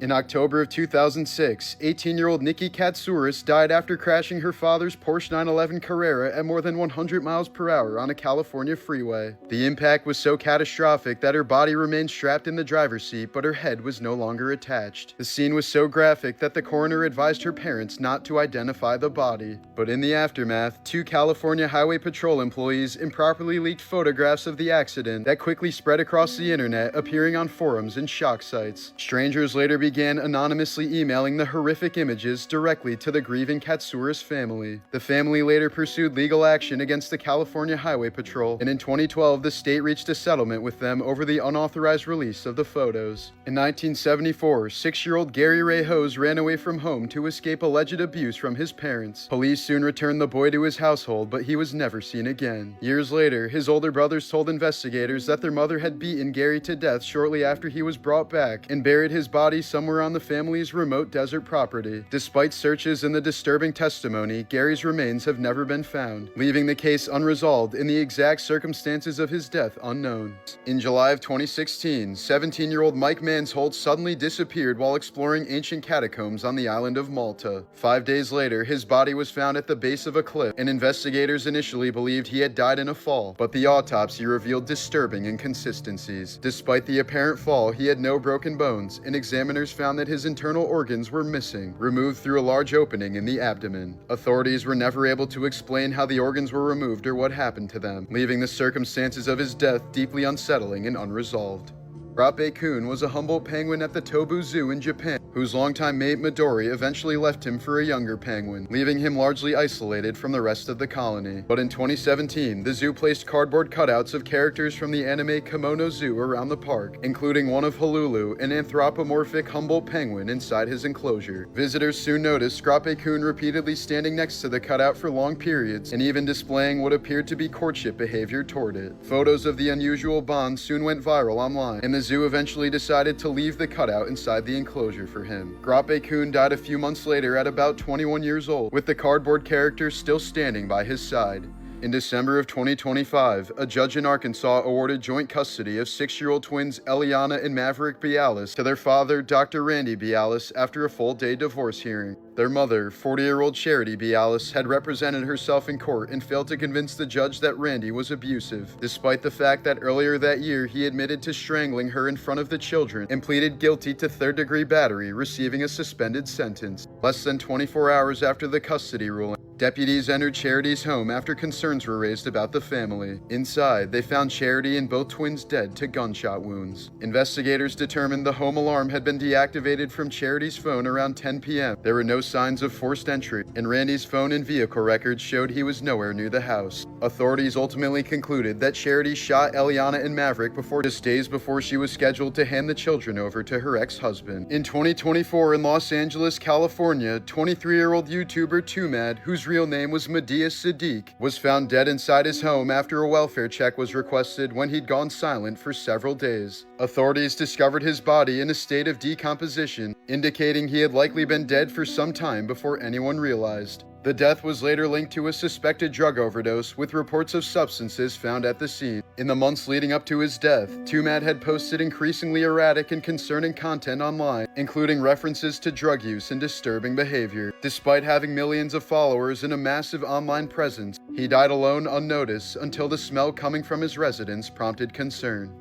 In October of 2006, 18-year-old Nikki Katsouris died after crashing her father's Porsche 911 Carrera at more than 100 miles per hour on a California freeway. The impact was so catastrophic that her body remained strapped in the driver's seat, but her head was no longer attached. The scene was so graphic that the coroner advised her parents not to identify the body. But in the aftermath, 2 California Highway Patrol employees improperly leaked photographs of the accident that quickly spread across the internet, appearing on forums and shock sites. Strangers later began anonymously emailing the horrific images directly to the grieving Katsouris family. The family later pursued legal action against the California Highway Patrol, and in 2012 the state reached a settlement with them over the unauthorized release of the photos. In 1974, 6-year-old Gary Ray Hose ran away from home to escape alleged abuse from his parents. Police soon returned the boy to his household, but he was never seen again. Years later, his older brothers told investigators that their mother had beaten Gary to death shortly after he was brought back and buried his body somewhere on the family's remote desert property. Despite searches and the disturbing testimony, Gary's remains have never been found, leaving the case unresolved and the exact circumstances of his death unknown. In July of 2016, 17-year-old Mike Mansholt suddenly disappeared while exploring ancient catacombs on the island of Malta. 5 days later, his body was found at the base of a cliff, and investigators initially believed he had died in a fall, but the autopsy revealed disturbing inconsistencies. Despite the apparent fall, he had no broken bones, and examiners found that his internal organs were missing, removed through a large opening in the abdomen. Authorities were never able to explain how the organs were removed or what happened to them, leaving the circumstances of his death deeply unsettling and unresolved. Rape-kun was a Humboldt penguin at the Tobu Zoo in Japan, whose longtime mate Midori eventually left him for a younger penguin, leaving him largely isolated from the rest of the colony. But in 2017, the zoo placed cardboard cutouts of characters from the anime Kimono Zoo around the park, including one of Halulu, an anthropomorphic Humboldt penguin, inside his enclosure. Visitors soon noticed Rape-kun repeatedly standing next to the cutout for long periods, and even displaying what appeared to be courtship behavior toward it. Photos of the unusual bond soon went viral online, and the zoo eventually decided to leave the cutout inside the enclosure for him. Rape-kun died a few months later at about 21 years old, with the cardboard character still standing by his side. In December of 2025, a judge in Arkansas awarded joint custody of 6-year-old twins Eliana and Maverick Bialis to their father, Dr. Randy Bialis, after a full-day divorce hearing. Their mother, 40-year-old Charity Bialis, had represented herself in court and failed to convince the judge that Randy was abusive, despite the fact that earlier that year he admitted to strangling her in front of the children and pleaded guilty to third-degree battery, receiving a suspended sentence. Less than 24 hours after the custody ruling, deputies entered Charity's home after concerns were raised about the family. Inside, they found Charity and both twins dead to gunshot wounds. Investigators determined the home alarm had been deactivated from Charity's phone around 10 p.m. There were no signs of forced entry, and Randy's phone and vehicle records showed he was nowhere near the house. Authorities ultimately concluded that Charity shot Eliana and Maverick just days before she was scheduled to hand the children over to her ex-husband. In 2024 in Los Angeles, California, 23-year-old YouTuber Tumad, whose real name was Medea Siddiq, was found dead inside his home after a welfare check was requested when he'd gone silent for several days. Authorities discovered his body in a state of decomposition, indicating he had likely been dead for some time before anyone realized. The death was later linked to a suspected drug overdose, with reports of substances found at the scene. In the months leading up to his death, Tumad had posted increasingly erratic and concerning content online, including references to drug use and disturbing behavior. Despite having millions of followers and a massive online presence, he died alone unnoticed until the smell coming from his residence prompted concern.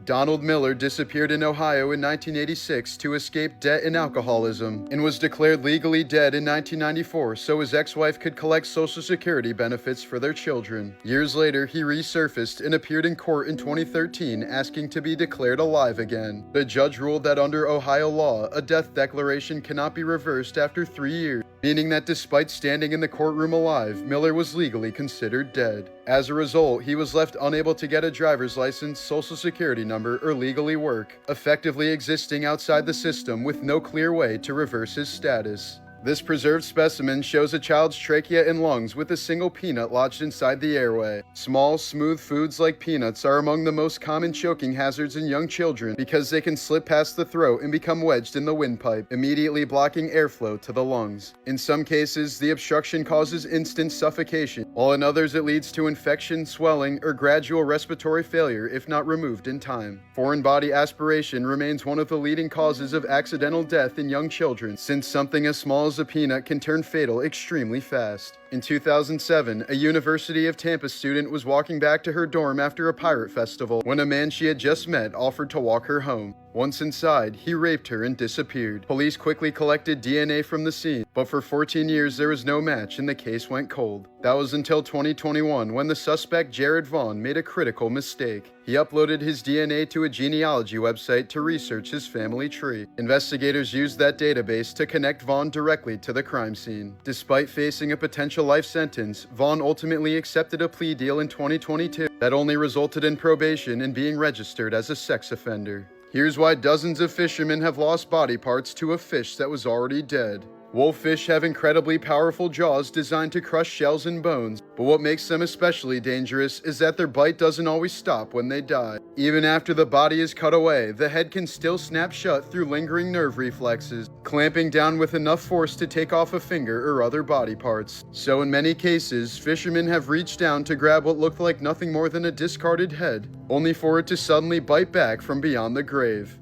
Donald Miller disappeared in Ohio in 1986 to escape debt and alcoholism, and was declared legally dead in 1994 so his ex-wife could collect Social Security benefits for their children. Years later, he resurfaced and appeared in court in 2013 asking to be declared alive again. The judge ruled that under Ohio law, a death declaration cannot be reversed after 3 years, meaning that despite standing in the courtroom alive, Miller was legally considered dead. As a result, he was left unable to get a driver's license, Social Security number, or legally work, effectively existing outside the system with no clear way to reverse his status. This preserved specimen shows a child's trachea and lungs with a single peanut lodged inside the airway. Small, smooth foods like peanuts are among the most common choking hazards in young children because they can slip past the throat and become wedged in the windpipe, immediately blocking airflow to the lungs. In some cases, the obstruction causes instant suffocation, while in others it leads to infection, swelling, or gradual respiratory failure if not removed in time. Foreign body aspiration remains one of the leading causes of accidental death in young children, since something as small as a peanut can turn fatal extremely fast. In 2007, a University of Tampa student was walking back to her dorm after a pirate festival when a man she had just met offered to walk her home. Once inside, he raped her and disappeared. Police quickly collected DNA from the scene, but for 14 years there was no match and the case went cold. That was until 2021 when the suspect Jared Vaughn made a critical mistake. He uploaded his DNA to a genealogy website to research his family tree. Investigators used that database to connect Vaughn directly to the crime scene. Despite facing a potential life sentence, Vaughn ultimately accepted a plea deal in 2022 that only resulted in probation and being registered as a sex offender. Here's why dozens of fishermen have lost body parts to a fish that was already dead. Wolffish have incredibly powerful jaws designed to crush shells and bones, but what makes them especially dangerous is that their bite doesn't always stop when they die. Even after the body is cut away, the head can still snap shut through lingering nerve reflexes, clamping down with enough force to take off a finger or other body parts. So in many cases, fishermen have reached down to grab what looked like nothing more than a discarded head, only for it to suddenly bite back from beyond the grave.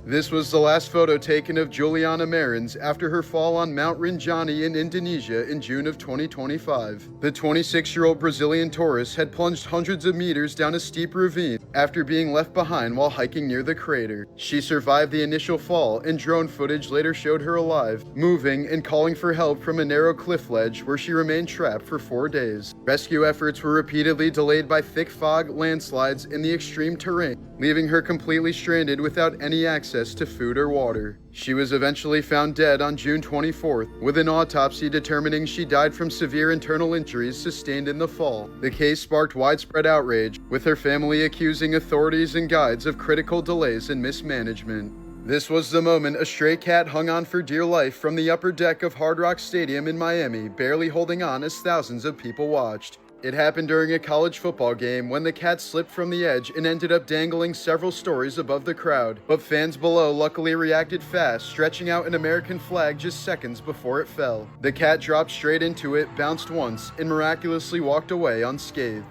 This was the last photo taken of Juliana Marins after her fall on Mount Rinjani in Indonesia in June of 2025. The 26-year-old Brazilian tourist had plunged hundreds of meters down a steep ravine after being left behind while hiking near the crater. She survived the initial fall, and drone footage later showed her alive, moving and calling for help from a narrow cliff ledge where she remained trapped for 4 days. Rescue efforts were repeatedly delayed by thick fog, landslides, and the extreme terrain, leaving her completely stranded without any access to food or water. She was eventually found dead on June 24th, with an autopsy determining she died from severe internal injuries sustained in the fall. The case sparked widespread outrage, with her family accusing authorities and guides of critical delays and mismanagement. This was the moment a stray cat hung on for dear life from the upper deck of Hard Rock Stadium in Miami, barely holding on as thousands of people watched. It happened during a college football game when the cat slipped from the edge and ended up dangling several stories above the crowd, but fans below luckily reacted fast, stretching out an American flag just seconds before it fell. The cat dropped straight into it, bounced once, and miraculously walked away unscathed.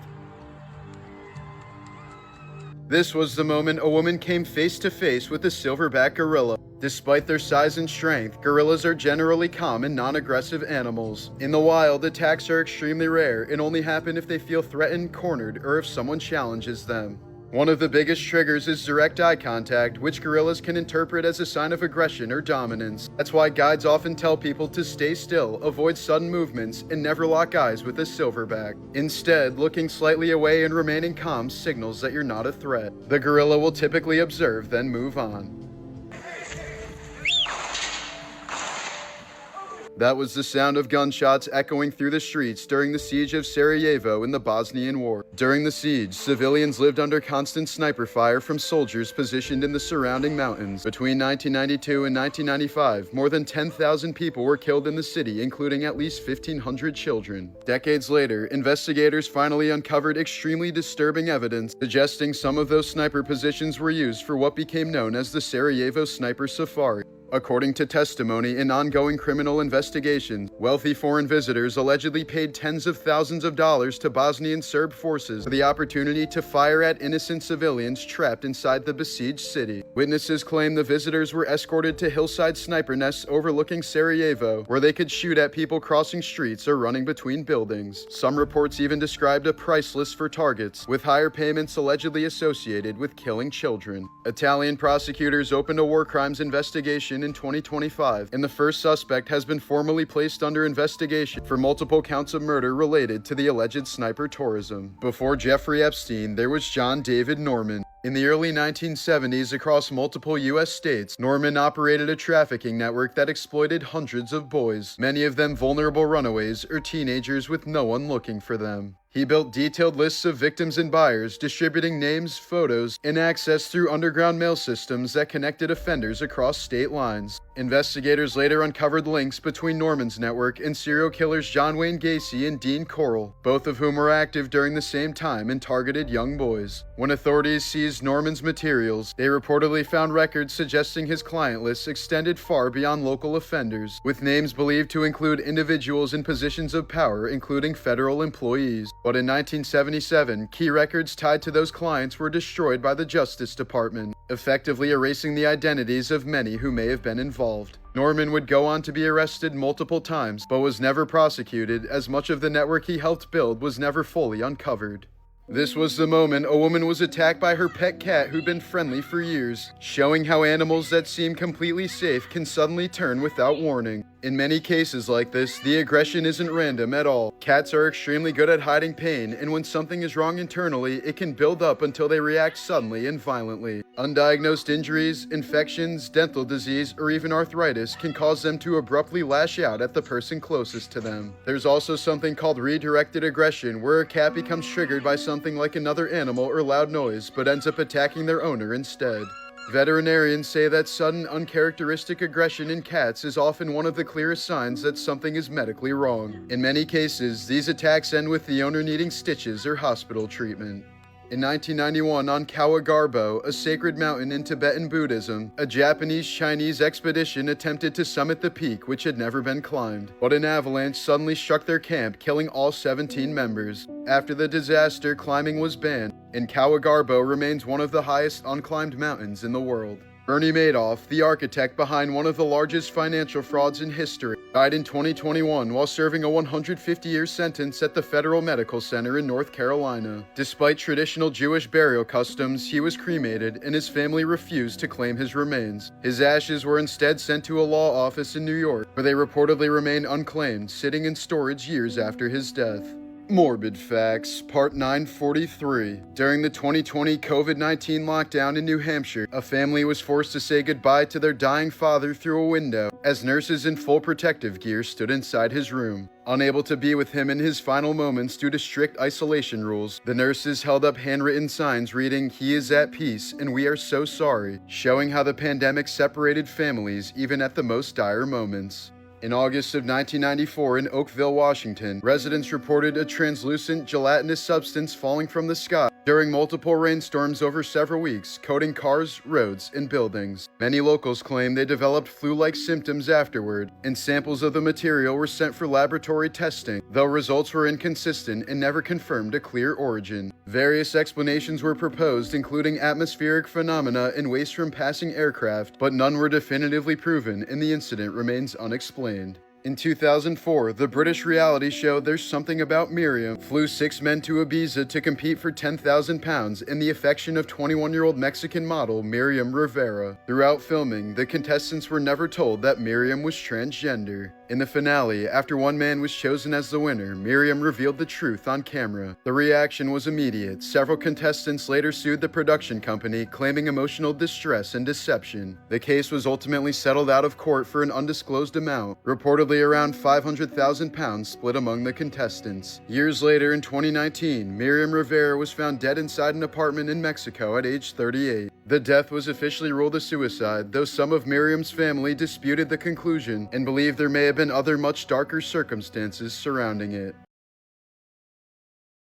This was the moment a woman came face to face with a silverback gorilla. Despite their size and strength, gorillas are generally calm and non-aggressive animals. In the wild, attacks are extremely rare and only happen if they feel threatened, cornered, or if someone challenges them. One of the biggest triggers is direct eye contact, which gorillas can interpret as a sign of aggression or dominance. That's why guides often tell people to stay still, avoid sudden movements, and never lock eyes with a silverback. Instead, looking slightly away and remaining calm signals that you're not a threat. The gorilla will typically observe, then move on. That was the sound of gunshots echoing through the streets during the siege of Sarajevo in the Bosnian War. During the siege, civilians lived under constant sniper fire from soldiers positioned in the surrounding mountains. Between 1992 and 1995, more than 10,000 people were killed in the city, including at least 1,500 children. Decades later, investigators finally uncovered extremely disturbing evidence suggesting some of those sniper positions were used for what became known as the Sarajevo Sniper Safari. According to testimony in ongoing criminal investigations, wealthy foreign visitors allegedly paid tens of thousands of dollars to Bosnian Serb forces for the opportunity to fire at innocent civilians trapped inside the besieged city. Witnesses claim the visitors were escorted to hillside sniper nests overlooking Sarajevo, where they could shoot at people crossing streets or running between buildings. Some reports even described a price list for targets, with higher payments allegedly associated with killing children. Italian prosecutors opened a war crimes investigation in 2025, and the first suspect has been formally placed under investigation for multiple counts of murder related to the alleged sniper tourism. Before Jeffrey Epstein, there was John David Norman. In the early 1970s, across multiple U.S. states, Norman operated a trafficking network that exploited hundreds of boys, many of them vulnerable runaways or teenagers with no one looking for them. He built detailed lists of victims and buyers, distributing names, photos, and access through underground mail systems that connected offenders across state lines. Investigators later uncovered links between Norman's network and serial killers John Wayne Gacy and Dean Corll, both of whom were active during the same time and targeted young boys. When authorities seized Norman's materials, they reportedly found records suggesting his client list extended far beyond local offenders, with names believed to include individuals in positions of power, including federal employees. But in 1977, key records tied to those clients were destroyed by the Justice Department, effectively erasing the identities of many who may have been involved. Norman would go on to be arrested multiple times, but was never prosecuted, as much of the network he helped build was never fully uncovered. This was the moment a woman was attacked by her pet cat who'd been friendly for years, showing how animals that seem completely safe can suddenly turn without warning. In many cases like this, the aggression isn't random at all. Cats are extremely good at hiding pain, and when something is wrong internally, it can build up until they react suddenly and violently. Undiagnosed injuries, infections, dental disease, or even arthritis can cause them to abruptly lash out at the person closest to them. There's also something called redirected aggression, where a cat becomes triggered by something like another animal or loud noise, but ends up attacking their owner instead. Veterinarians say that sudden, uncharacteristic aggression in cats is often one of the clearest signs that something is medically wrong. In many cases, these attacks end with the owner needing stitches or hospital treatment. In 1991, on Kawagarbo, a sacred mountain in Tibetan Buddhism, a Japanese-Chinese expedition attempted to summit the peak, which had never been climbed. But an avalanche suddenly struck their camp, killing all 17 members. After the disaster, climbing was banned, and Kawagarbo remains one of the highest unclimbed mountains in the world. Bernie Madoff, the architect behind one of the largest financial frauds in history, died in 2021 while serving a 150-year sentence at the Federal Medical Center in North Carolina. Despite traditional Jewish burial customs, he was cremated, and his family refused to claim his remains. His ashes were instead sent to a law office in New York, where they reportedly remained unclaimed, sitting in storage years after his death. Morbid Facts, Part 943. During the 2020 COVID-19 lockdown in New Hampshire, a family was forced to say goodbye to their dying father through a window, as nurses in full protective gear stood inside his room. Unable to be with him in his final moments due to strict isolation rules, the nurses held up handwritten signs reading, "He is at peace, and we are so sorry," showing how the pandemic separated families even at the most dire moments. In August of 1994 in Oakville, Washington, residents reported a translucent, gelatinous substance falling from the sky during multiple rainstorms over several weeks, coating cars, roads, and buildings. Many locals claim they developed flu-like symptoms afterward, and samples of the material were sent for laboratory testing, though results were inconsistent and never confirmed a clear origin. Various explanations were proposed, including atmospheric phenomena and waste from passing aircraft, but none were definitively proven, and the incident remains unexplained. In 2004, the British reality show There's Something About Miriam flew 6 men to Ibiza to compete for £10,000 in the affection of 21-year-old Mexican model Miriam Rivera. Throughout filming, the contestants were never told that Miriam was transgender. In the finale, after one man was chosen as the winner, Miriam revealed the truth on camera. The reaction was immediate. Several contestants later sued the production company, claiming emotional distress and deception. The case was ultimately settled out of court for an undisclosed amount, reportedly around £500,000 split among the contestants. Years later, in 2019, Miriam Rivera was found dead inside an apartment in Mexico at age 38. The death was officially ruled a suicide, though some of Miriam's family disputed the conclusion and believed there may have been other much darker circumstances surrounding it.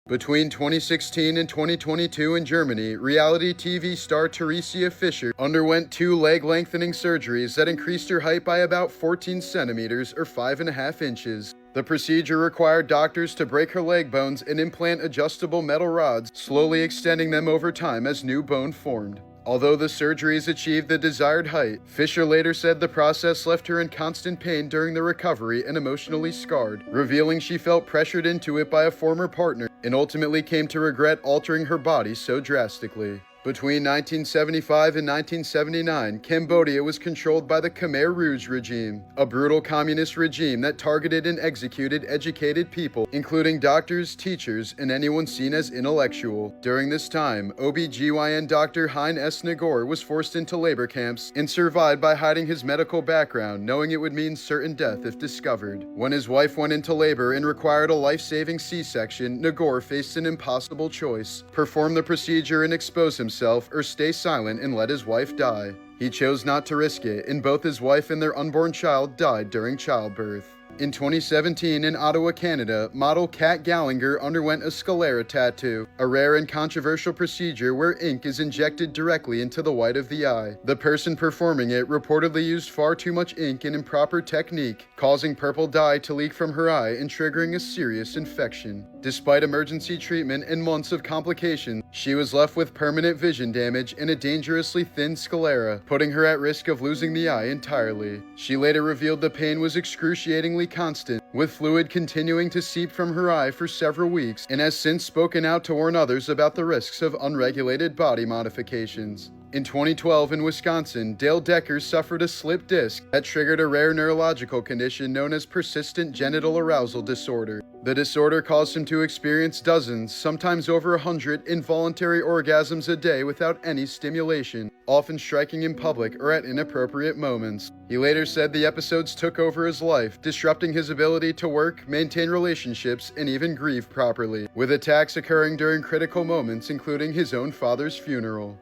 Between 2016 and 2022 in Germany, reality TV star Theresia Fischer underwent 2 leg-lengthening surgeries that increased her height by about 14 centimeters or 5.5 inches. The procedure required doctors to break her leg bones and implant adjustable metal rods, slowly extending them over time as new bone formed. Although the surgeries achieved the desired height, Fisher later said the process left her in constant pain during the recovery and emotionally scarred, revealing she felt pressured into it by a former partner and ultimately came to regret altering her body so drastically. Between 1975 and 1979, Cambodia was controlled by the Khmer Rouge regime, a brutal communist regime that targeted and executed educated people, including doctors, teachers, and anyone seen as intellectual. During this time, OB/GYN Dr. Hein S. Nagor was forced into labor camps and survived by hiding his medical background, knowing it would mean certain death if discovered. When his wife went into labor and required a life-saving C-section, Nagor faced an impossible choice: perform the procedure and expose himself, or stay silent and let his wife die. He chose not to risk it, and both his wife and their unborn child died during childbirth. In 2017, in Ottawa, Canada, model Kat Gallinger underwent a sclera tattoo, a rare and controversial procedure where ink is injected directly into the white of the eye. The person performing it reportedly used far too much ink and improper technique, causing purple dye to leak from her eye and triggering a serious infection. Despite emergency treatment and months of complications, she was left with permanent vision damage and a dangerously thin sclera, putting her at risk of losing the eye entirely. She later revealed the pain was excruciatingly constant, with fluid continuing to seep from her eye for several weeks, and has since spoken out to warn others about the risks of unregulated body modifications. In 2012 in Wisconsin, Dale Decker suffered a slipped disc that triggered a rare neurological condition known as persistent genital arousal disorder. The disorder caused him to experience dozens, sometimes over 100, involuntary orgasms a day without any stimulation, often striking in public or at inappropriate moments. He later said the episodes took over his life, disrupting his ability to work, maintain relationships, and even grieve properly, with attacks occurring during critical moments, including his own father's funeral.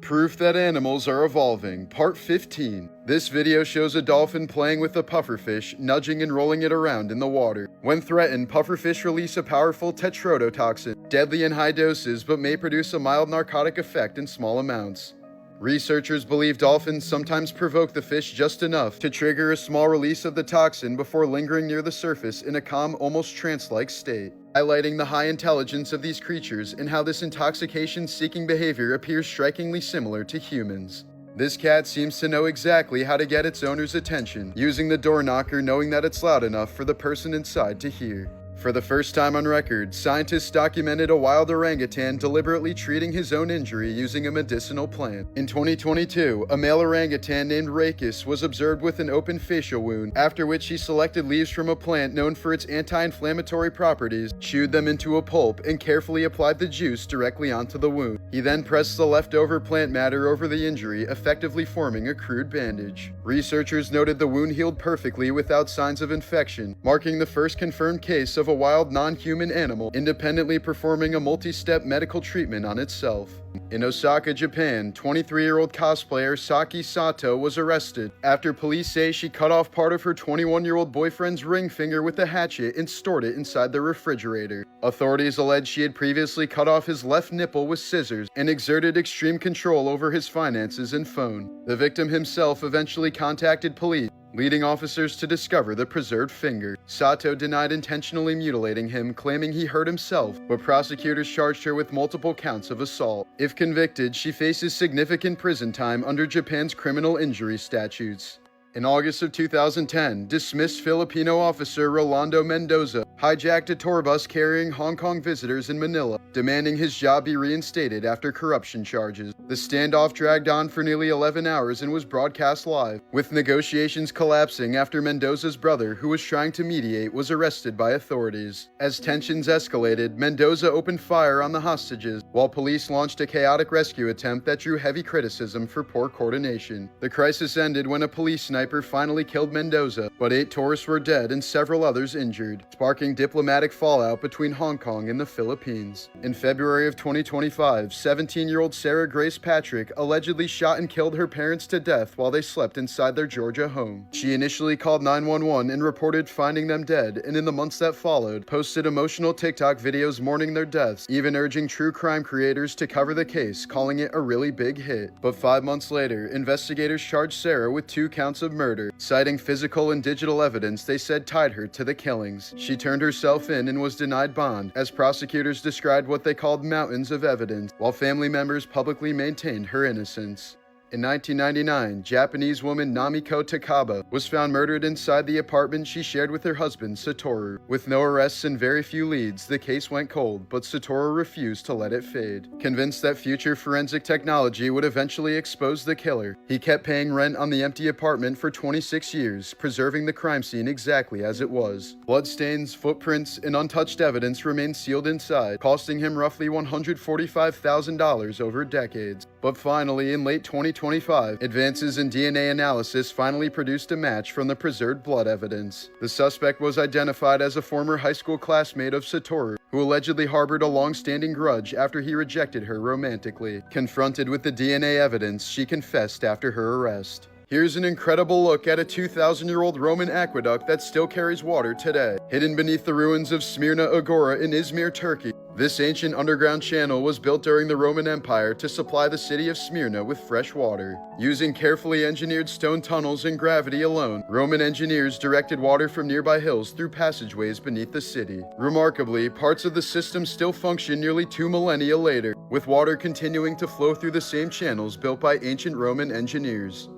Proof that animals are evolving, Part 15. This video shows a dolphin playing with a pufferfish, nudging and rolling it around in the water. When threatened, pufferfish release a powerful tetrodotoxin, deadly in high doses but may produce a mild narcotic effect in small amounts. Researchers believe dolphins sometimes provoke the fish just enough to trigger a small release of the toxin before lingering near the surface in a calm, almost trance-like state, highlighting the high intelligence of these creatures and how this intoxication-seeking behavior appears strikingly similar to humans. This cat seems to know exactly how to get its owner's attention, using the door knocker knowing that it's loud enough for the person inside to hear. For the first time on record, scientists documented a wild orangutan deliberately treating his own injury using a medicinal plant. In 2022, a male orangutan named Rakis was observed with an open facial wound, after which he selected leaves from a plant known for its anti-inflammatory properties, chewed them into a pulp, and carefully applied the juice directly onto the wound. He then pressed the leftover plant matter over the injury, effectively forming a crude bandage. Researchers noted the wound healed perfectly without signs of infection, marking the first confirmed case of a wild non-human animal independently performing a multi-step medical treatment on itself. In Osaka, Japan, 23-year-old cosplayer Saki Sato was arrested after police say she cut off part of her 21-year-old boyfriend's ring finger with a hatchet and stored it inside the refrigerator. Authorities allege she had previously cut off his left nipple with scissors and exerted extreme control over his finances and phone. The victim himself eventually contacted police, leading officers to discover the preserved finger. Sato denied intentionally mutilating him, claiming he hurt himself, but prosecutors charged her with multiple counts of assault. If convicted, she faces significant prison time under Japan's criminal injury statutes. In August of 2010, dismissed Filipino officer Rolando Mendoza hijacked a tour bus carrying Hong Kong visitors in Manila, demanding his job be reinstated after corruption charges. The standoff dragged on for nearly 11 hours and was broadcast live, with negotiations collapsing after Mendoza's brother, who was trying to mediate, was arrested by authorities. As tensions escalated, Mendoza opened fire on the hostages, while police launched a chaotic rescue attempt that drew heavy criticism for poor coordination. The crisis ended when a police sniper finally killed Mendoza, but 8 tourists were dead and several others injured, sparking diplomatic fallout between Hong Kong and the Philippines. In February of 2025, 17-year-old Sarah Grace Patrick allegedly shot and killed her parents to death while they slept inside their Georgia home. She initially called 911 and reported finding them dead, and in the months that followed, posted emotional TikTok videos mourning their deaths, even urging true crime creators to cover the case, calling it a really big hit. But 5 months later, investigators charged Sarah with 2 counts of murder, citing physical and digital evidence they said tied her to the killings. She turned herself in and was denied bond, as prosecutors described what they called mountains of evidence, while family members publicly maintained her innocence. In 1999, Japanese woman Namiko Takaba was found murdered inside the apartment she shared with her husband, Satoru. With no arrests and very few leads, the case went cold, but Satoru refused to let it fade. Convinced that future forensic technology would eventually expose the killer, he kept paying rent on the empty apartment for 26 years, preserving the crime scene exactly as it was. Bloodstains, footprints, and untouched evidence remained sealed inside, costing him roughly $145,000 over decades. But finally, in late 2025, advances in DNA analysis finally produced a match from the preserved blood evidence. The suspect was identified as a former high school classmate of Satoru, who allegedly harbored a long-standing grudge after he rejected her romantically. Confronted with the DNA evidence, she confessed after her arrest. Here's an incredible look at a 2,000-year-old Roman aqueduct that still carries water today. Hidden beneath the ruins of Smyrna Agora in Izmir, Turkey, this ancient underground channel was built during the Roman Empire to supply the city of Smyrna with fresh water. Using carefully engineered stone tunnels and gravity alone, Roman engineers directed water from nearby hills through passageways beneath the city. Remarkably, parts of the system still function nearly 2 millennia later, with water continuing to flow through the same channels built by ancient Roman engineers.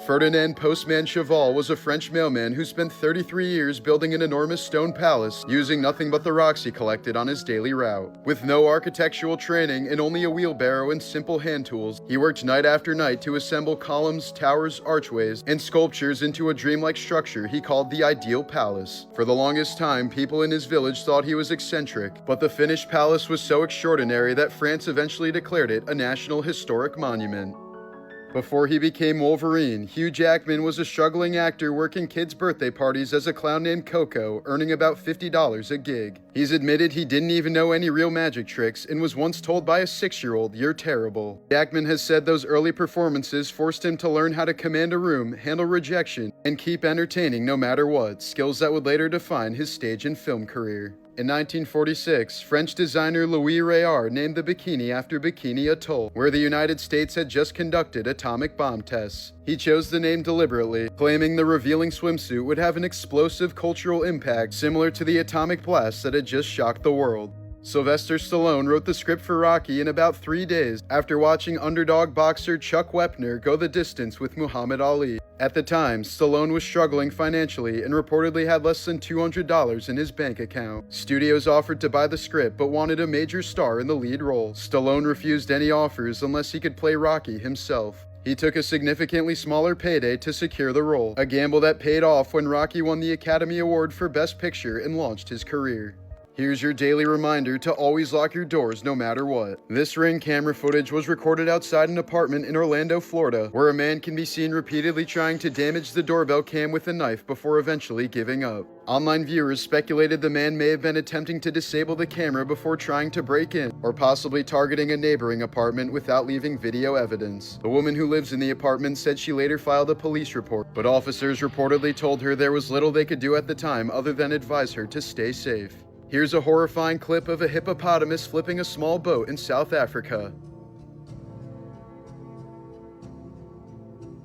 Ferdinand Postman Cheval was a French mailman who spent 33 years building an enormous stone palace using nothing but the rocks he collected on his daily route. With no architectural training and only a wheelbarrow and simple hand tools, he worked night after night to assemble columns, towers, archways, and sculptures into a dreamlike structure he called the ideal palace. For the longest time, people in his village thought he was eccentric, but the finished palace was so extraordinary that France eventually declared it a National Historic Monument. Before he became Wolverine, Hugh Jackman was a struggling actor working kids' birthday parties as a clown named Coco, earning about $50 a gig. He's admitted he didn't even know any real magic tricks and was once told by a 6-year-old, "You're terrible." Jackman has said those early performances forced him to learn how to command a room, handle rejection, and keep entertaining no matter what, skills that would later define his stage and film career. In 1946, French designer Louis Réard named the bikini after Bikini Atoll, where the United States had just conducted atomic bomb tests. He chose the name deliberately, claiming the revealing swimsuit would have an explosive cultural impact similar to the atomic blast that had just shocked the world. Sylvester Stallone wrote the script for Rocky in about 3 days after watching underdog boxer Chuck Wepner go the distance with Muhammad Ali. At the time, Stallone was struggling financially and reportedly had less than $200 in his bank account. Studios offered to buy the script but wanted a major star in the lead role. Stallone refused any offers unless he could play Rocky himself. He took a significantly smaller payday to secure the role, a gamble that paid off when Rocky won the Academy Award for Best Picture and launched his career. Here's your daily reminder to always lock your doors no matter what. This Ring camera footage was recorded outside an apartment in Orlando, Florida, where a man can be seen repeatedly trying to damage the doorbell cam with a knife before eventually giving up. Online viewers speculated the man may have been attempting to disable the camera before trying to break in, or possibly targeting a neighboring apartment without leaving video evidence. The woman who lives in the apartment said she later filed a police report, but officers reportedly told her there was little they could do at the time other than advise her to stay safe. Here's a horrifying clip of a hippopotamus flipping a small boat in South Africa.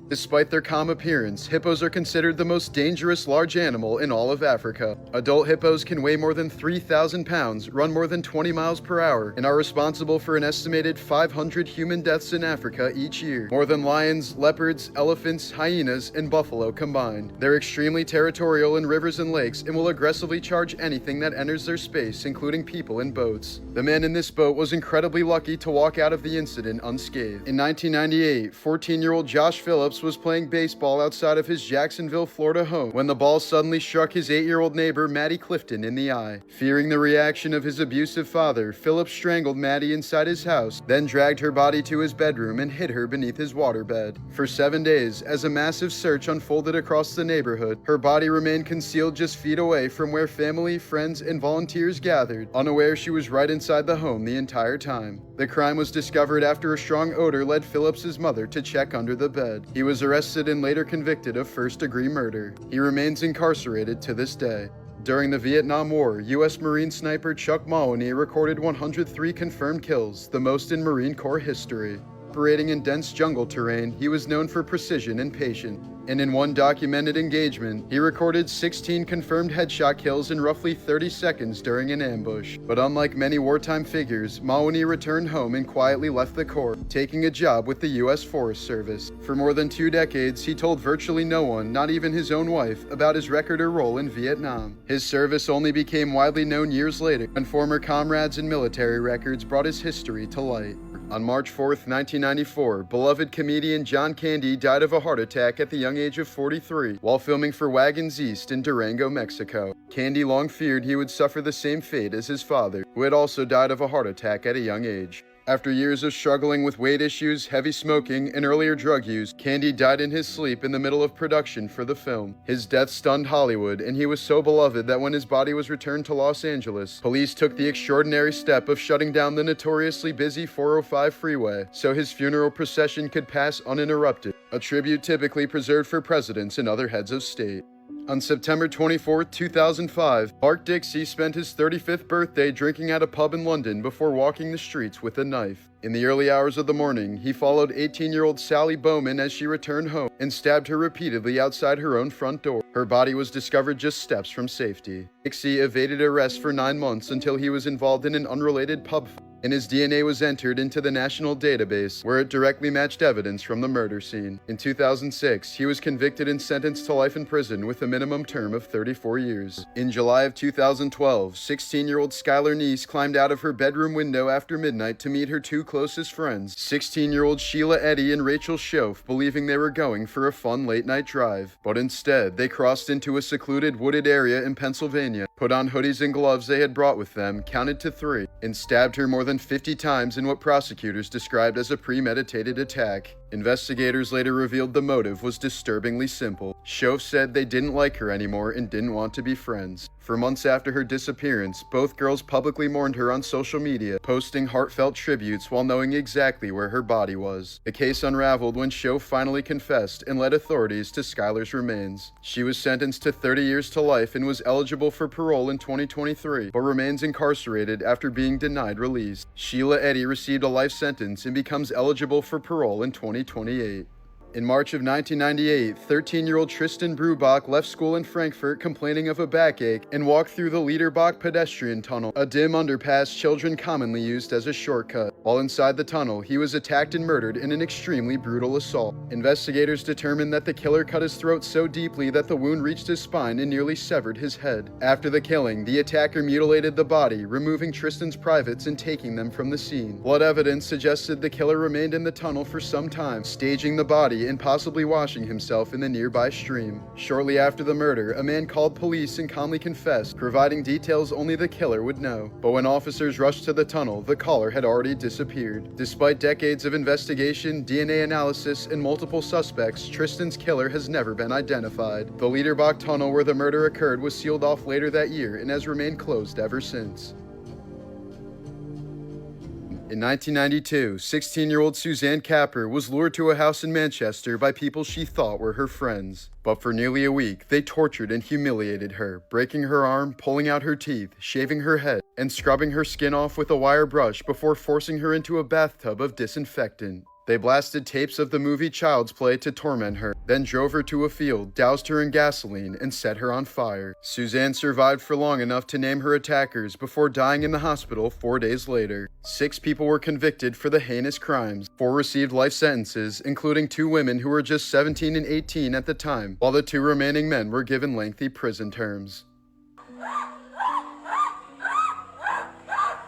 Despite their calm appearance, hippos are considered the most dangerous large animal in all of Africa. Adult hippos can weigh more than 3,000 pounds, run more than 20 miles per hour, and are responsible for an estimated 500 human deaths in Africa each year, more than lions, leopards, elephants, hyenas, and buffalo combined. They're extremely territorial in rivers and lakes and will aggressively charge anything that enters their space, including people and boats. The man in this boat was incredibly lucky to walk out of the incident unscathed. In 1998, 14-year-old Josh Phillips was playing baseball outside of his Jacksonville, Florida home when the ball suddenly struck his 8-year-old neighbor Maddie Clifton in the eye. Fearing the reaction of his abusive father, Phillips strangled Maddie inside his house, then dragged her body to his bedroom and hid her beneath his waterbed. For 7 days, as a massive search unfolded across the neighborhood, her body remained concealed just feet away from where family, friends, and volunteers gathered, unaware she was right inside the home the entire time. The crime was discovered after a strong odor led Phillips's mother to check under the bed. He was arrested and later convicted of first-degree murder. He remains incarcerated to this day. During the Vietnam War, U.S. Marine sniper Chuck Mahoney recorded 103 confirmed kills, the most in Marine Corps history. Operating in dense jungle terrain, he was known for precision and patience. and in one documented engagement, he recorded 16 confirmed headshot kills in roughly 30 seconds during an ambush. But unlike many wartime figures, Mahoney returned home and quietly left the Corps, taking a job with the U.S. Forest Service. For more than 2 decades, he told virtually no one, not even his own wife, about his record or role in Vietnam. His service only became widely known years later, when former comrades and military records brought his history to light. On March 4, 1994, beloved comedian John Candy died of a heart attack at the young age of 43 while filming for Wagons East in Durango, Mexico. Candy long feared he would suffer the same fate as his father, who had also died of a heart attack at a young age. After years of struggling with weight issues, heavy smoking, and earlier drug use, Candy died in his sleep in the middle of production for the film. His death stunned Hollywood, and he was so beloved that when his body was returned to Los Angeles, police took the extraordinary step of shutting down the notoriously busy 405 freeway so his funeral procession could pass uninterrupted, a tribute typically preserved for presidents and other heads of state. On September 24, 2005, Mark Dixie spent his 35th birthday drinking at a pub in London before walking the streets with a knife. In the early hours of the morning, he followed 18-year-old Sally Bowman as she returned home and stabbed her repeatedly outside her own front door. Her body was discovered just steps from safety. Dixie evaded arrest for 9 months until he was involved in an unrelated pub fight, and his DNA was entered into the national database, where it directly matched evidence from the murder scene. In 2006, he was convicted and sentenced to life in prison with a minimum term of 34 years. In July of 2012, 16-year-old Skylar Neese climbed out of her bedroom window after midnight to meet her 2 closest friends, 16-year-old Sheila Eddy and Rachel Schoaf, believing they were going for a fun late-night drive. But instead, they crossed into a secluded wooded area in Pennsylvania, put on hoodies and gloves they had brought with them, counted to 3, and stabbed her more than 50 times in what prosecutors described as a premeditated attack. Investigators later revealed the motive was disturbingly simple. Schoaf said they didn't like her anymore and didn't want to be friends. For months after her disappearance, both girls publicly mourned her on social media, posting heartfelt tributes while knowing exactly where her body was. The case unraveled when Schoaf finally confessed and led authorities to Skylar's remains. She was sentenced to 30 years to life and was eligible for parole in 2023, but remains incarcerated after being denied release. Sheila Eddy received a life sentence and becomes eligible for parole in 2028. In March of 1998, 13-year-old Tristan Brubach left school in Frankfurt complaining of a backache and walked through the Liederbach pedestrian tunnel, a dim underpass children commonly used as a shortcut. While inside the tunnel, he was attacked and murdered in an extremely brutal assault. Investigators determined that the killer cut his throat so deeply that the wound reached his spine and nearly severed his head. After the killing, the attacker mutilated the body, removing Tristan's privates and taking them from the scene. Blood evidence suggested the killer remained in the tunnel for some time, staging the body and possibly washing himself in the nearby stream. Shortly after the murder, a man called police and calmly confessed, providing details only the killer would know. But when officers rushed to the tunnel, the caller had already disappeared. Despite decades of investigation, DNA analysis, and multiple suspects, Tristan's killer has never been identified. The Liederbach tunnel where the murder occurred was sealed off later that year and has remained closed ever since. In 1992, 16-year-old Suzanne Capper was lured to a house in Manchester by people she thought were her friends. But for nearly a week, they tortured and humiliated her, breaking her arm, pulling out her teeth, shaving her head, and scrubbing her skin off with a wire brush before forcing her into a bathtub of disinfectant. They blasted tapes of the movie Child's Play to torment her, then drove her to a field, doused her in gasoline, and set her on fire. Suzanne survived for long enough to name her attackers before dying in the hospital 4 days later. 6 people were convicted for the heinous crimes. 4 received life sentences, including 2 women who were just 17 and 18 at the time, while the 2 remaining men were given lengthy prison terms.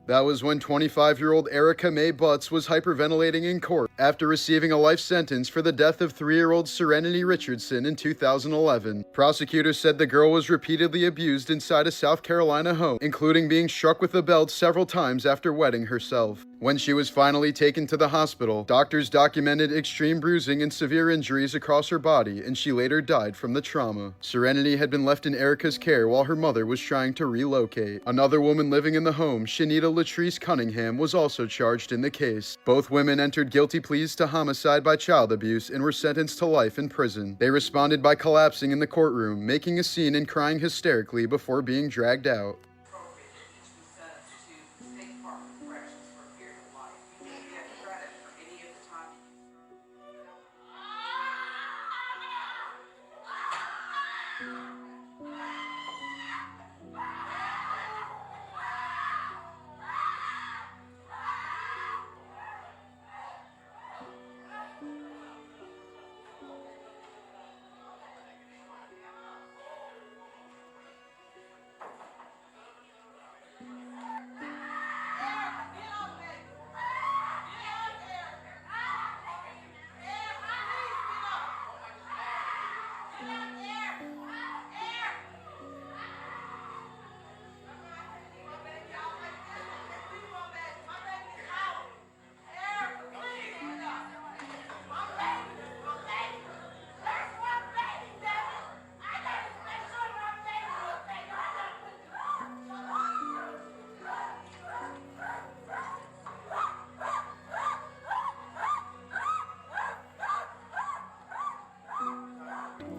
That was when 25-year-old Erica Mae Butts was hyperventilating in court after receiving a life sentence for the death of 3-year-old Serenity Richardson in 2011. Prosecutors said the girl was repeatedly abused inside a South Carolina home, including being struck with a belt several times after wetting herself. When she was finally taken to the hospital, doctors documented extreme bruising and severe injuries across her body, and she later died from the trauma. Serenity had been left in Erica's care while her mother was trying to relocate. Another woman living in the home, Shanita Latrice Cunningham, was also charged in the case. Both women entered guilty pleas to homicide by child abuse and were sentenced to life in prison. They responded by collapsing in the courtroom, making a scene and crying hysterically before being dragged out.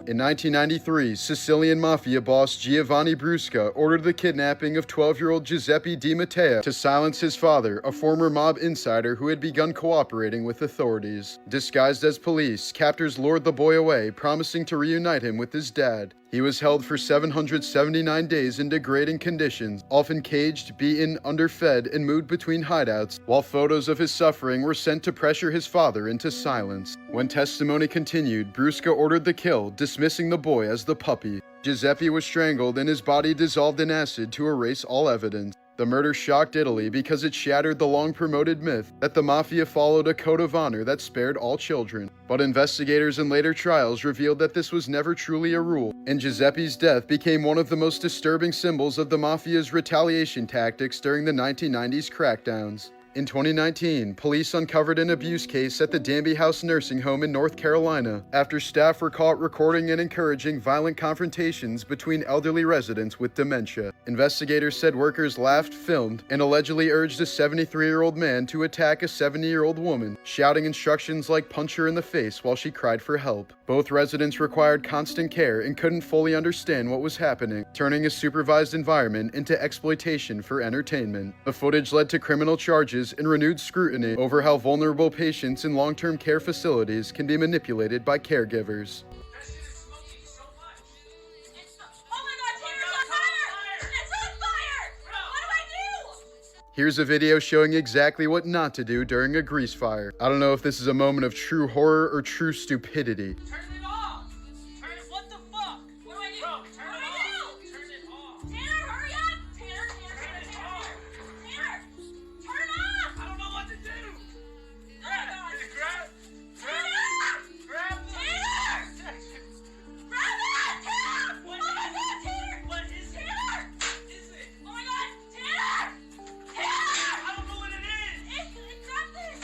In 1993, Sicilian Mafia boss Giovanni Brusca ordered the kidnapping of 12-year-old Giuseppe Di Matteo to silence his father, a former mob insider who had begun cooperating with authorities. Disguised as police, captors lured the boy away, promising to reunite him with his dad. He was held for 779 days in degrading conditions, often caged, beaten, underfed, and moved between hideouts, while photos of his suffering were sent to pressure his father into silence. When testimony continued, Brusca ordered the kill, dismissing the boy as the puppy. Giuseppe was strangled and his body dissolved in acid to erase all evidence. The murder shocked Italy because it shattered the long-promoted myth that the Mafia followed a code of honor that spared all children. But investigators in later trials revealed that this was never truly a rule, and Giuseppe's death became one of the most disturbing symbols of the Mafia's retaliation tactics during the 1990s crackdowns. In 2019, police uncovered an abuse case at the Danby House nursing home in North Carolina after staff were caught recording and encouraging violent confrontations between elderly residents with dementia. Investigators said workers laughed, filmed, and allegedly urged a 73-year-old man to attack a 70-year-old woman, shouting instructions like punch her in the face while she cried for help. Both residents required constant care and couldn't fully understand what was happening, turning a supervised environment into exploitation for entertainment. The footage led to criminal charges and renewed scrutiny over how vulnerable patients in long-term care facilities can be manipulated by caregivers. Here's a video showing exactly what not to do during a grease fire. I don't know if this is a moment of true horror or true stupidity. Turn it off! Turn it, what the fuck? What do I do? Bro, turn it off! Turn it off! Tanner, hurry up! Tanner, turn it off! Tanner, turn it off! I don't know what to do! Grab it! Grab it! Turn it off! Grab it! Tanner! Grab it! Tanner! Oh my god, Tanner! What is it? Tanner! What is it? Oh my god, Tanner! Tanner! I don't know what it is! It's up there!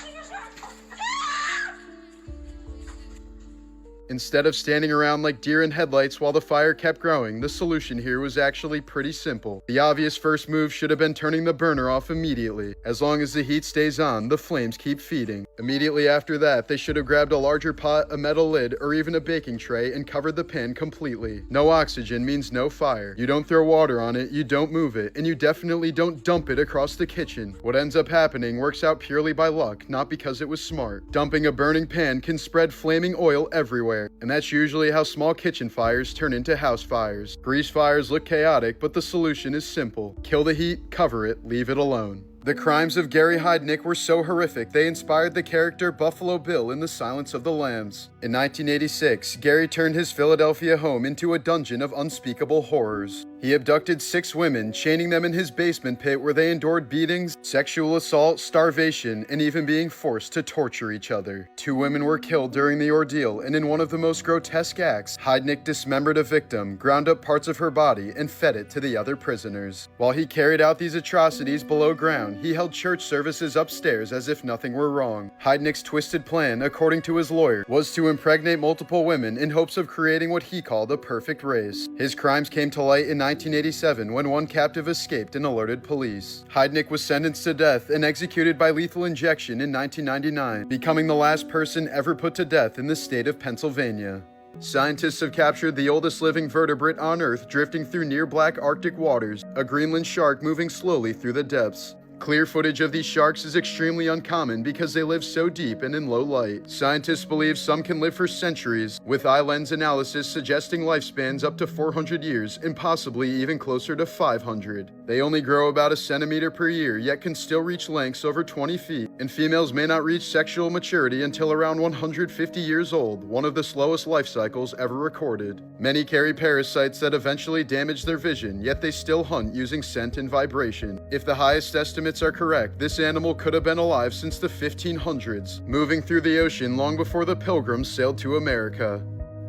Instead of standing around like deer in headlights while the fire kept growing, the solution here was actually pretty simple. The obvious first move should have been turning the burner off immediately. As long as the heat stays on, the flames keep feeding. Immediately after that, they should have grabbed a larger pot, a metal lid, or even a baking tray and covered the pan completely. No oxygen means no fire. You don't throw water on it, you don't move it, and you definitely don't dump it across the kitchen. What ends up happening works out purely by luck, not because it was smart. Dumping a burning pan can spread flaming oil everywhere, and that's usually how small kitchen fires turn into house fires. Grease fires look chaotic, but the solution is simple. Kill the heat, cover it, leave it alone. The crimes of Gary Heidnik were so horrific they inspired the character Buffalo Bill in The Silence of the Lambs. In 1986, Gary turned his Philadelphia home into a dungeon of unspeakable horrors. He abducted 6 women, chaining them in his basement pit where they endured beatings, sexual assault, starvation, and even being forced to torture each other. 2 women were killed during the ordeal, and in one of the most grotesque acts, Heidnik dismembered a victim, ground up parts of her body, and fed it to the other prisoners. While he carried out these atrocities below ground, he held church services upstairs as if nothing were wrong. Heidnik's twisted plan, according to his lawyer, was to impregnate multiple women in hopes of creating what he called a perfect race. His crimes came to light in 1987 when one captive escaped and alerted police. Heidnik was sentenced to death and executed by lethal injection in 1999, becoming the last person ever put to death in the state of Pennsylvania. Scientists have captured the oldest living vertebrate on Earth drifting through near black Arctic waters, a Greenland shark moving slowly through the depths. Clear footage of these sharks is extremely uncommon because they live so deep and in low light. Scientists believe some can live for centuries, with eye lens analysis suggesting lifespans up to 400 years and possibly even closer to 500. They only grow about a centimeter per year, yet can still reach lengths over 20 feet, and females may not reach sexual maturity until around 150 years old, one of the slowest life cycles ever recorded. Many carry parasites that eventually damage their vision, yet they still hunt using scent and vibration. If the highest estimates are correct, this animal could have been alive since the 1500s, moving through the ocean long before the Pilgrims sailed to America.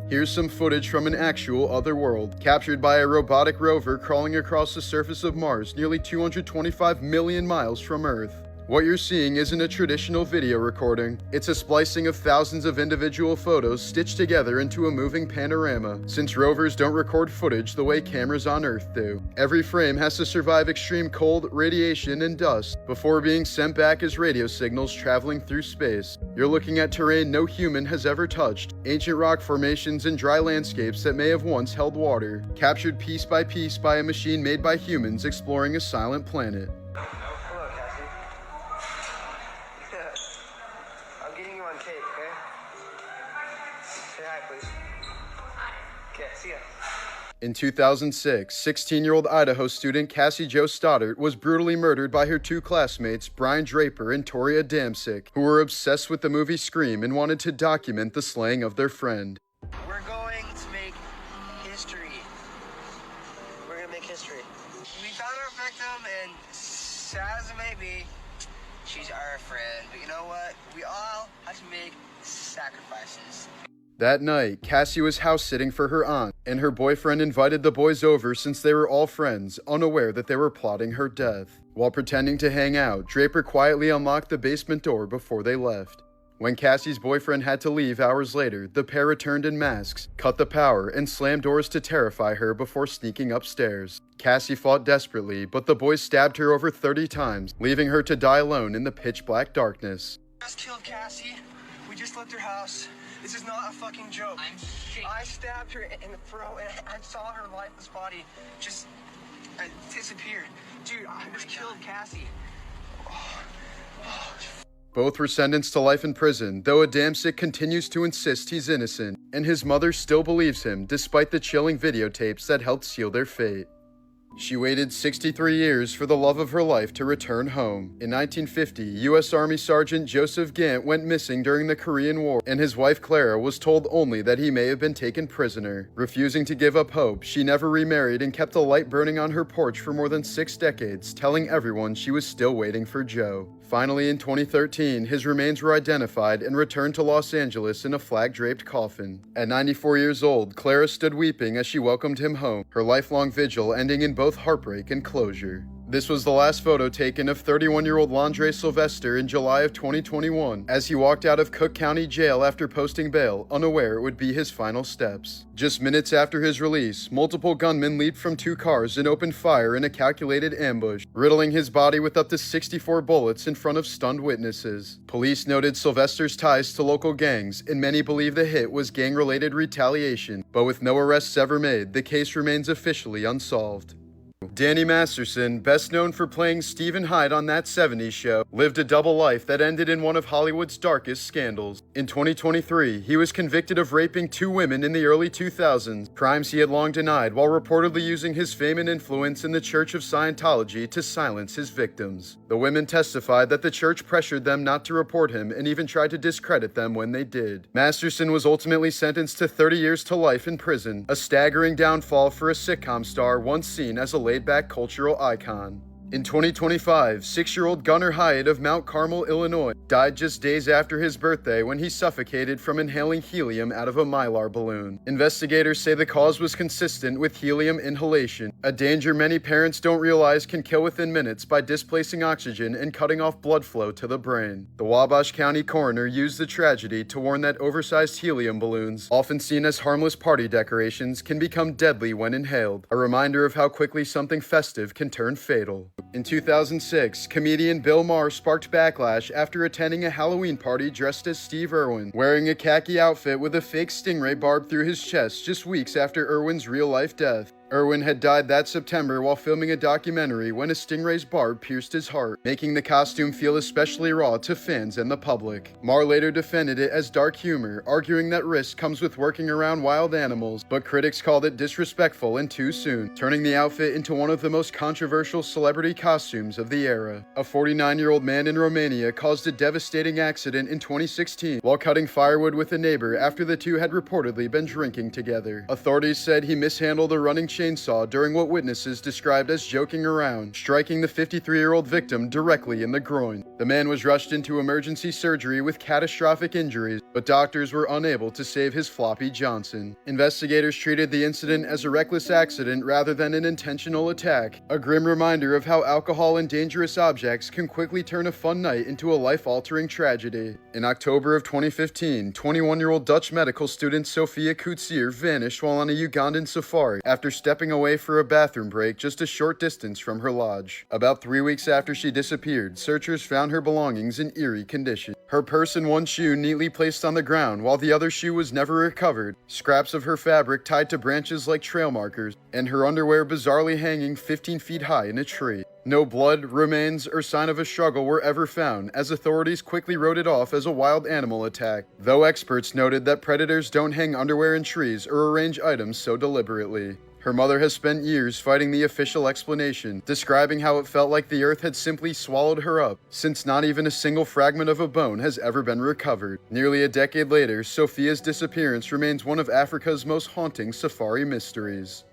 Here's some footage from an actual other world, captured by a robotic rover crawling across the surface of Mars nearly 225 million miles from Earth. What you're seeing isn't a traditional video recording. It's a splicing of thousands of individual photos stitched together into a moving panorama, since rovers don't record footage the way cameras on Earth do. Every frame has to survive extreme cold, radiation, and dust before being sent back as radio signals traveling through space. You're looking at terrain no human has ever touched, ancient rock formations and dry landscapes that may have once held water, captured piece by a machine made by humans exploring a silent planet. In 2006, 16-year-old Idaho student Cassie Jo Stoddard was brutally murdered by her two classmates, Brian Draper and Tori Adamczyk, who were obsessed with the movie Scream and wanted to document the slaying of their friend. We're going to make history. We're going to make history. We found our victim, and sad as it may be, she's our friend. But you know what? We all have to make sacrifices. That night, Cassie was house-sitting for her aunt, and her boyfriend invited the boys over since they were all friends, unaware that they were plotting her death. While pretending to hang out, Draper quietly unlocked the basement door before they left. When Cassie's boyfriend had to leave hours later, the pair returned in masks, cut the power, and slammed doors to terrify her before sneaking upstairs. Cassie fought desperately, but the boys stabbed her over 30 times, leaving her to die alone in the pitch-black darkness. Just killed Cassie. We just left her house. This is not a fucking joke. I stabbed her in the throat and I saw her lifeless body just disappear. Dude, I just killed Cassie. Both were sentenced to life in prison, though Adamczyk continues to insist he's innocent, and his mother still believes him despite the chilling videotapes that helped seal their fate. She waited 63 years for the love of her life to return home. In 1950, U.S. Army Sergeant Joseph Gant went missing during the Korean War, and his wife Clara was told only that he may have been taken prisoner. Refusing to give up hope, she never remarried and kept a light burning on her porch for more than 6 decades, telling everyone she was still waiting for Joe. Finally, in 2013, his remains were identified and returned to Los Angeles in a flag-draped coffin. At 94 years old, Clara stood weeping as she welcomed him home, her lifelong vigil ending in both heartbreak and closure. This was the last photo taken of 31-year-old Landre Sylvester in July of 2021, as he walked out of Cook County Jail after posting bail, unaware it would be his final steps. Just minutes after his release, multiple gunmen leaped from 2 cars and opened fire in a calculated ambush, riddling his body with up to 64 bullets in front of stunned witnesses. Police noted Sylvester's ties to local gangs, and many believe the hit was gang-related retaliation, but with no arrests ever made, the case remains officially unsolved. Danny Masterson, best known for playing Stephen Hyde on That 70s Show, lived a double life that ended in one of Hollywood's darkest scandals. In 2023, he was convicted of raping 2 women in the early 2000s, crimes he had long denied while reportedly using his fame and influence in the Church of Scientology to silence his victims. The women testified that the church pressured them not to report him and even tried to discredit them when they did. Masterson was ultimately sentenced to 30 years to life in prison, a staggering downfall for a sitcom star once seen as a laid-back cultural icon. In 2025, 6-year-old Gunnar Hyatt of Mount Carmel, Illinois, died just days after his birthday when he suffocated from inhaling helium out of a Mylar balloon. Investigators say the cause was consistent with helium inhalation, a danger many parents don't realize can kill within minutes by displacing oxygen and cutting off blood flow to the brain. The Wabash County coroner used the tragedy to warn that oversized helium balloons, often seen as harmless party decorations, can become deadly when inhaled, a reminder of how quickly something festive can turn fatal. In 2006, comedian Bill Maher sparked backlash after attending a Halloween party dressed as Steve Irwin, wearing a khaki outfit with a fake stingray barb through his chest just weeks after Irwin's real-life death. Irwin had died that September while filming a documentary when a stingray's barb pierced his heart, making the costume feel especially raw to fans and the public. Marr later defended it as dark humor, arguing that risk comes with working around wild animals, but critics called it disrespectful and too soon, turning the outfit into one of the most controversial celebrity costumes of the era. A 49-year-old man in Romania caused a devastating accident in 2016 while cutting firewood with a neighbor after the two had reportedly been drinking together. Authorities said he mishandled a running chainsaw during what witnesses described as joking around, striking the 53-year-old victim directly in the groin. The man was rushed into emergency surgery with catastrophic injuries, but doctors were unable to save his floppy Johnson. Investigators treated the incident as a reckless accident rather than an intentional attack, a grim reminder of how alcohol and dangerous objects can quickly turn a fun night into a life-altering tragedy. In October of 2015, 21-year-old Dutch medical student Sophia Koetsier vanished while on a Ugandan safari after stepping away for a bathroom break just a short distance from her lodge. About 3 weeks after she disappeared, searchers found her belongings in eerie condition. Her purse and one shoe neatly placed on the ground, while the other shoe was never recovered, scraps of her fabric tied to branches like trail markers, and her underwear bizarrely hanging 15 feet high in a tree. No blood, remains, or sign of a struggle were ever found, as authorities quickly wrote it off as a wild animal attack, though experts noted that predators don't hang underwear in trees or arrange items so deliberately. Her mother has spent years fighting the official explanation, describing how it felt like the earth had simply swallowed her up, since not even a single fragment of a bone has ever been recovered. Nearly a decade later, Sophia's disappearance remains one of Africa's most haunting safari mysteries.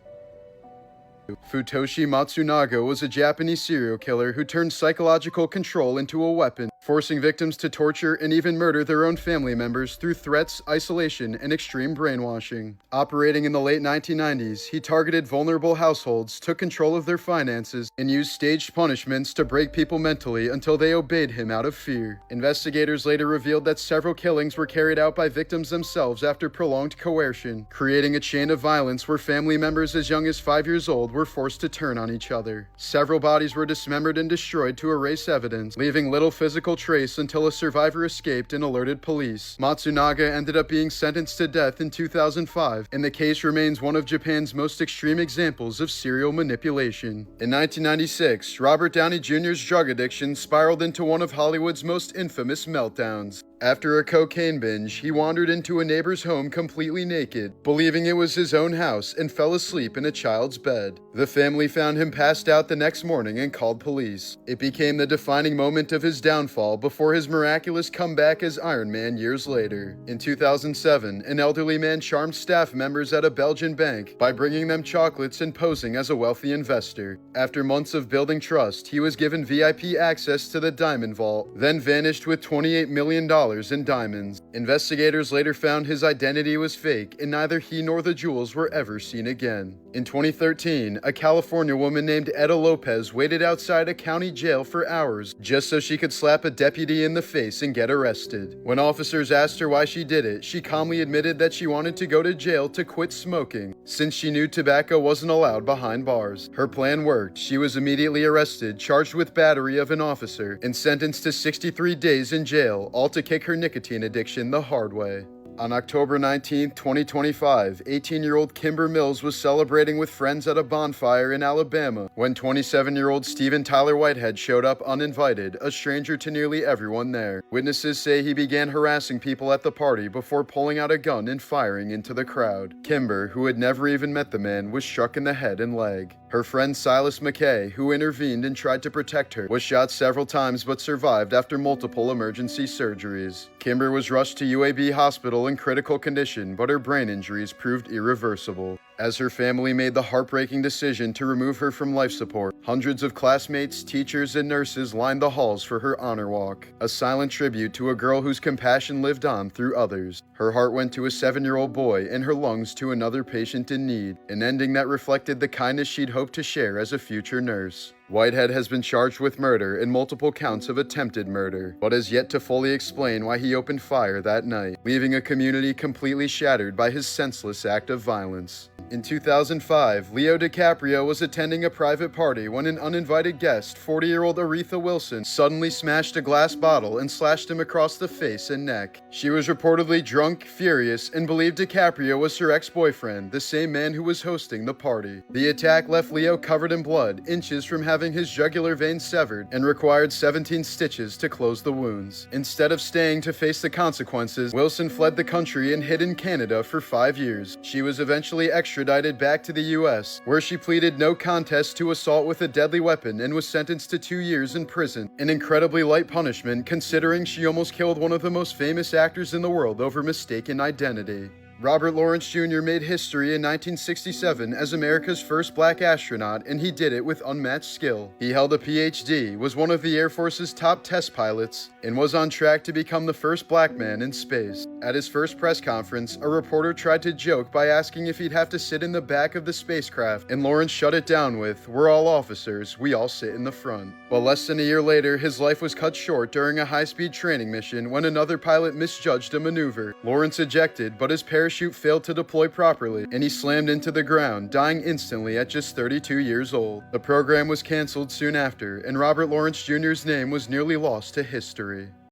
Futoshi Matsunaga was a Japanese serial killer who turned psychological control into a weapon, forcing victims to torture and even murder their own family members through threats, isolation, and extreme brainwashing. Operating in the late 1990s, he targeted vulnerable households, took control of their finances, and used staged punishments to break people mentally until they obeyed him out of fear. Investigators later revealed that several killings were carried out by victims themselves after prolonged coercion, creating a chain of violence where family members as young as 5 years old were forced to turn on each other. Several bodies were dismembered and destroyed to erase evidence, leaving little physical trace until a survivor escaped and alerted police. Matsunaga ended up being sentenced to death in 2005, and the case remains one of Japan's most extreme examples of serial manipulation. In 1996, Robert Downey Jr.'s drug addiction spiraled into one of Hollywood's most infamous meltdowns. After a cocaine binge, he wandered into a neighbor's home completely naked, believing it was his own house, and fell asleep in a child's bed. The family found him passed out the next morning and called police. It became the defining moment of his downfall before his miraculous comeback as Iron Man years later. In 2007, an elderly man charmed staff members at a Belgian bank by bringing them chocolates and posing as a wealthy investor. After months of building trust, he was given VIP access to the Diamond Vault, then vanished with $28 million in diamonds. Investigators later found his identity was fake, and neither he nor the jewels were ever seen again. In 2013, a California woman named Etta Lopez waited outside a county jail for hours just so she could slap a deputy in the face and get arrested. When officers asked her why she did it, she calmly admitted that she wanted to go to jail to quit smoking, since she knew tobacco wasn't allowed behind bars. Her plan worked. She was immediately arrested, charged with battery of an officer, and sentenced to 63 days in jail, all to kick her nicotine addiction the hard way. On October 19, 2025, 18-year-old Kimber Mills was celebrating with friends at a bonfire in Alabama when 27-year-old Steven Tyler Whitehead showed up uninvited, a stranger to nearly everyone there. Witnesses say he began harassing people at the party before pulling out a gun and firing into the crowd. Kimber, who had never even met the man, was struck in the head and leg. Her friend Silas McKay, who intervened and tried to protect her, was shot several times but survived after multiple emergency surgeries. Kimber was rushed to UAB Hospital in critical condition, but her brain injuries proved irreversible. As her family made the heartbreaking decision to remove her from life support, hundreds of classmates, teachers, and nurses lined the halls for her honor walk, a silent tribute to a girl whose compassion lived on through others. Her heart went to a 7-year-old boy and her lungs to another patient in need, an ending that reflected the kindness she'd hoped to share as a future nurse. Whitehead has been charged with murder and multiple counts of attempted murder, but has yet to fully explain why he opened fire that night, leaving a community completely shattered by his senseless act of violence. In 2005, Leo DiCaprio was attending a private party when an uninvited guest, 40-year-old Aretha Wilson, suddenly smashed a glass bottle and slashed him across the face and neck. She was reportedly drunk, furious, and believed DiCaprio was her ex-boyfriend, the same man who was hosting the party. The attack left Leo covered in blood, inches from having his jugular vein severed, and required 17 stitches to close the wounds. Instead of staying to face the consequences, Wilson fled the country and hid in Canada for 5 years. She was eventually extradited back to the US, where she pleaded no contest to assault with a deadly weapon and was sentenced to 2 years in prison, an incredibly light punishment considering she almost killed one of the most famous actors in the world over mistaken identity. Robert Lawrence Jr. made history in 1967 as America's first black astronaut, and he did it with unmatched skill. He held a PhD, was one of the Air Force's top test pilots, and was on track to become the first black man in space. At his first press conference, a reporter tried to joke by asking if he'd have to sit in the back of the spacecraft, and Lawrence shut it down with, "We're all officers, we all sit in the front." But less than a year later, his life was cut short during a high-speed training mission when another pilot misjudged a maneuver. Lawrence ejected, but his parachute failed to deploy properly, and he slammed into the ground, dying instantly at just 32 years old. The program was canceled soon after, and Robert Lawrence Jr.'s name was nearly lost to history.